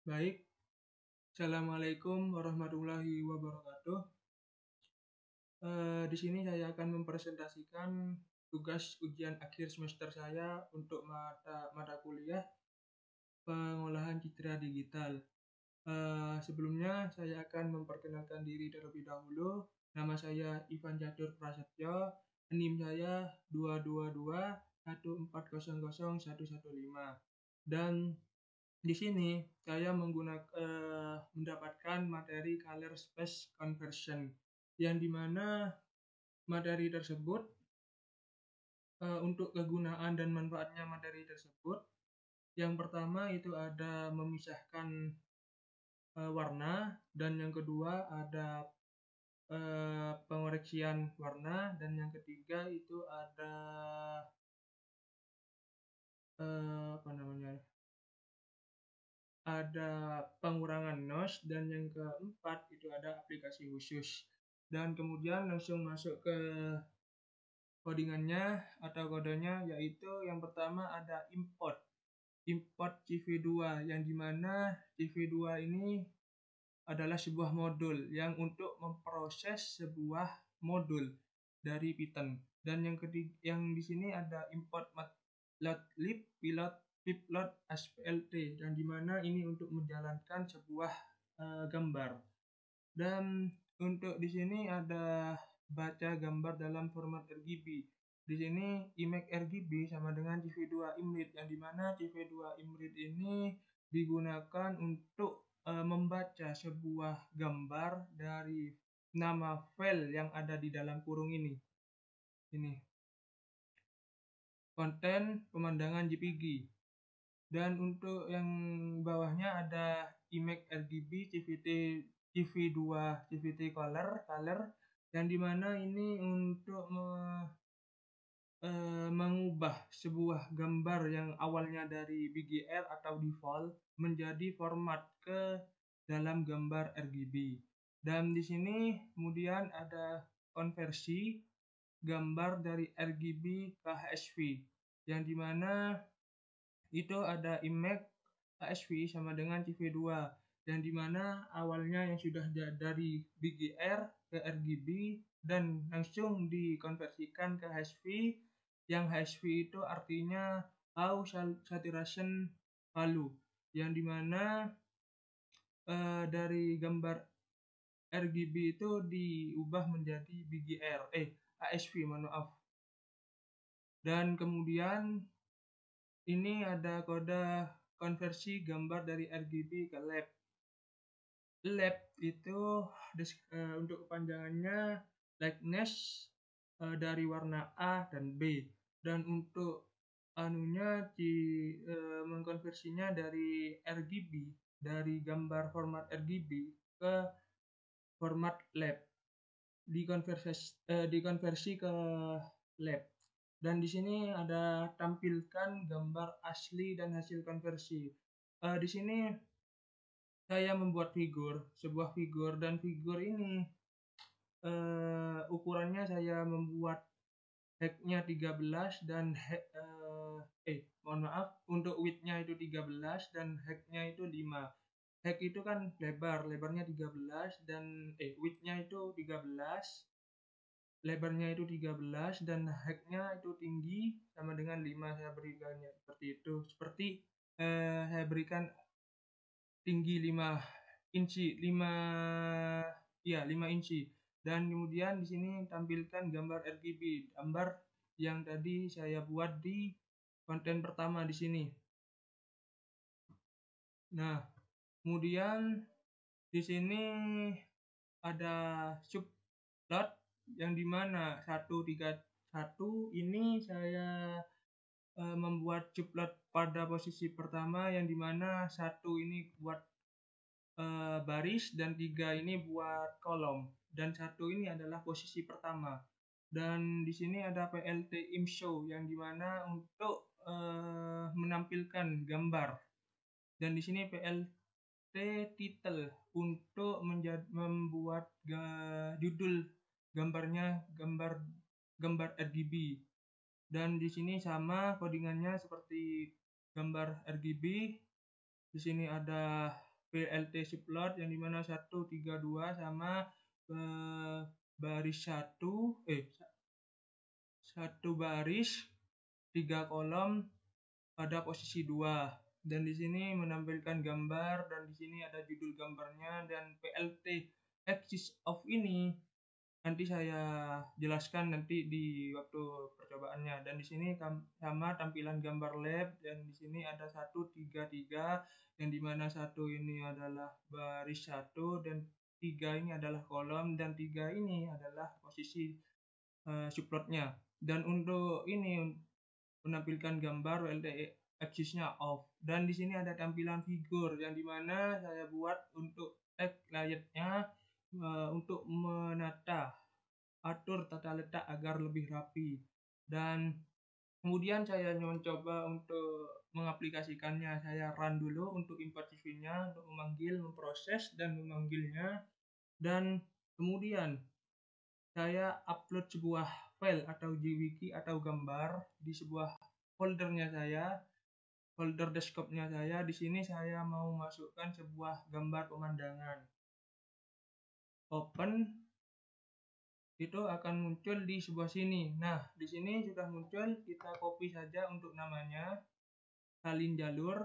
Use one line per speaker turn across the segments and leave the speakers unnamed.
Baik, Assalamualaikum warahmatullahi wabarakatuh. Di sini saya akan mempresentasikan tugas ujian akhir semester saya untuk mata kuliah pengolahan citra digital. Sebelumnya saya akan memperkenalkan diri terlebih dahulu. Nama saya Ivan Catur Prasetyo, NIM saya 22214000115. Dan di sini saya mendapatkan materi color space conversion, yang dimana materi tersebut untuk kegunaan dan manfaatnya materi tersebut, yang pertama itu ada memisahkan warna, dan yang kedua ada pengoreksian warna, dan yang ketiga itu ada pengurangan noise, dan yang keempat itu ada aplikasi khusus. Dan kemudian langsung masuk ke codingannya atau kodenya, yaitu yang pertama ada import CV2, yang dimana CV2 ini adalah sebuah modul yang untuk memproses sebuah modul dari Python. Dan yang ketiga, yang di sini ada import matplotlib pyplot asplt, dan dimana ini untuk menjalankan sebuah gambar. Dan untuk di sini ada baca gambar dalam format RGB. Di sini image RGB sama dengan CV2 Imread, yang dimana CV2 Imread ini digunakan untuk membaca sebuah gambar dari nama file yang ada di dalam kurung ini. Ini konten pemandangan JPG. Dan untuk yang bawahnya ada image RGB CV2 CVT color, yang dimana ini untuk mengubah sebuah gambar yang awalnya dari BGR atau default menjadi format ke dalam gambar RGB. Dan di sini kemudian ada konversi gambar dari RGB ke HSV, yang dimana itu ada image HSV sama dengan CV2, yang dimana awalnya yang sudah dari BGR ke RGB dan langsung dikonversikan ke HSV, yang HSV itu artinya High Saturation Value, yang dimana dari gambar RGB itu diubah menjadi BGR, HSV, mohon maaf. Dan kemudian ini ada kode konversi gambar dari RGB ke LEP. LEP itu untuk kepanjangannya likeness dari warna A dan B. Dan untuk mengkonversinya dari RGB, dari gambar format RGB ke format LEP, dikonversi ke LEP. Dan di sini ada tampilkan gambar asli dan hasil konversi. Di sini saya membuat sebuah figur, dan figur ini ukurannya saya membuat height-nya 13 dan untuk width-nya itu 13 dan height-nya itu 5. Height itu kan lebarnya 13 dan width-nya itu 13, lebarnya itu 13 dan height-nya itu tinggi sama dengan 5. Saya berikannya seperti itu. Seperti saya berikan tinggi 5 inci. Dan kemudian di sini tampilkan gambar RGB, gambar yang tadi saya buat di konten pertama di sini. Nah, kemudian di sini ada subplot, yang dimana 131 ini saya membuat subplot pada posisi pertama, yang dimana 1 ini buat baris dan 3 ini buat kolom, dan 1 ini adalah posisi pertama. Dan di sini ada PLT ImShow, yang dimana untuk menampilkan gambar, dan di sini PLT Title untuk membuat judul gambarnya gambar RGB. Dan di sini sama codingannya seperti gambar RGB. Di sini ada PLT subplot yang dimana 1, 3, 2 sama baris 1 baris 3 kolom pada posisi 2. Dan di sini menampilkan gambar dan di sini ada judul gambarnya, dan PLT axis of ini nanti saya jelaskan nanti di waktu percobaannya. Dan di sini sama tampilan gambar lab, dan di sini ada 1, 3, 3 yang dimana 1 ini adalah baris 1 dan 3 ini adalah kolom dan 3 ini adalah posisi subplotnya. Dan untuk ini menampilkan gambar PLT axisnya off, dan di sini ada tampilan figur yang dimana saya buat untuk tag layarnya untuk atur tata letak agar lebih rapi. Dan kemudian saya mencoba untuk mengaplikasikannya. Saya run dulu untuk import CV-nya, untuk memproses dan memanggilnya, dan kemudian saya upload sebuah file atau JWiki atau gambar di sebuah foldernya saya, folder desktopnya saya. Di sini saya mau masukkan sebuah gambar pemandangan. Open, itu akan muncul di sebelah sini. Nah, di sini sudah muncul, kita copy saja untuk namanya, salin jalur,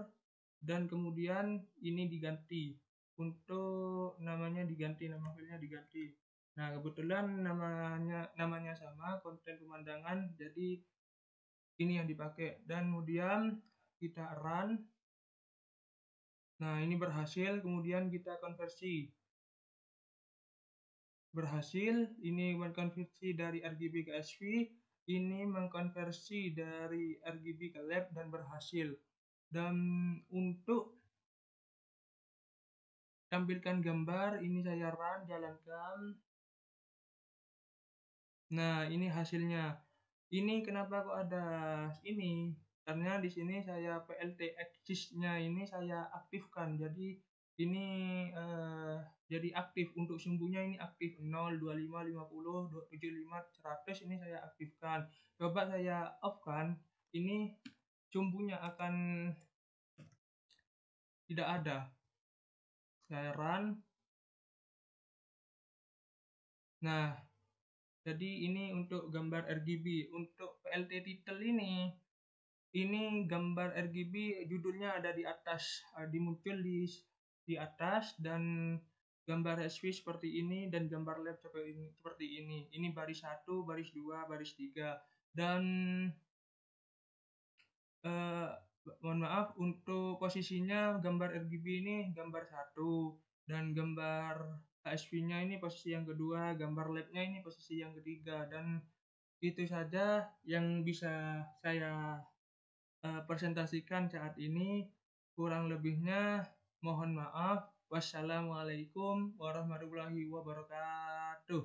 dan kemudian ini diganti. Untuk namanya diganti, nama filenya diganti. Nah, kebetulan namanya sama, konten pemandangan, jadi ini yang dipakai. Dan kemudian kita run. Nah, ini berhasil, kemudian kita konversi. Berhasil, ini mengkonversi dari RGB ke SV, ini mengkonversi dari RGB ke lab dan berhasil. Dan untuk tampilkan gambar, ini saya run, jalankan. Nah, ini hasilnya. Ini kenapa kok ada ini? Karena di sini saya PLT axis-nya ini saya aktifkan. Jadi ini jadi aktif, untuk sumbunya ini aktif 0, 25, 50, 75, 100 ini saya aktifkan. Coba saya off-kan, ini sumbunya akan tidak ada. Saya run. Nah, jadi ini untuk gambar RGB. Untuk PLT title ini gambar RGB judulnya ada di atas, dimuncul di atas, dan gambar SV seperti ini, dan gambar lab seperti ini. Ini baris 1, baris 2, baris 3. Dan mohon maaf, untuk posisinya gambar RGB ini gambar 1, dan gambar HSV-nya ini posisi yang kedua, gambar lab-nya ini posisi yang ketiga. Dan itu saja yang bisa saya presentasikan saat ini. Kurang lebihnya mohon maaf. Wassalamualaikum warahmatullahi wabarakatuh.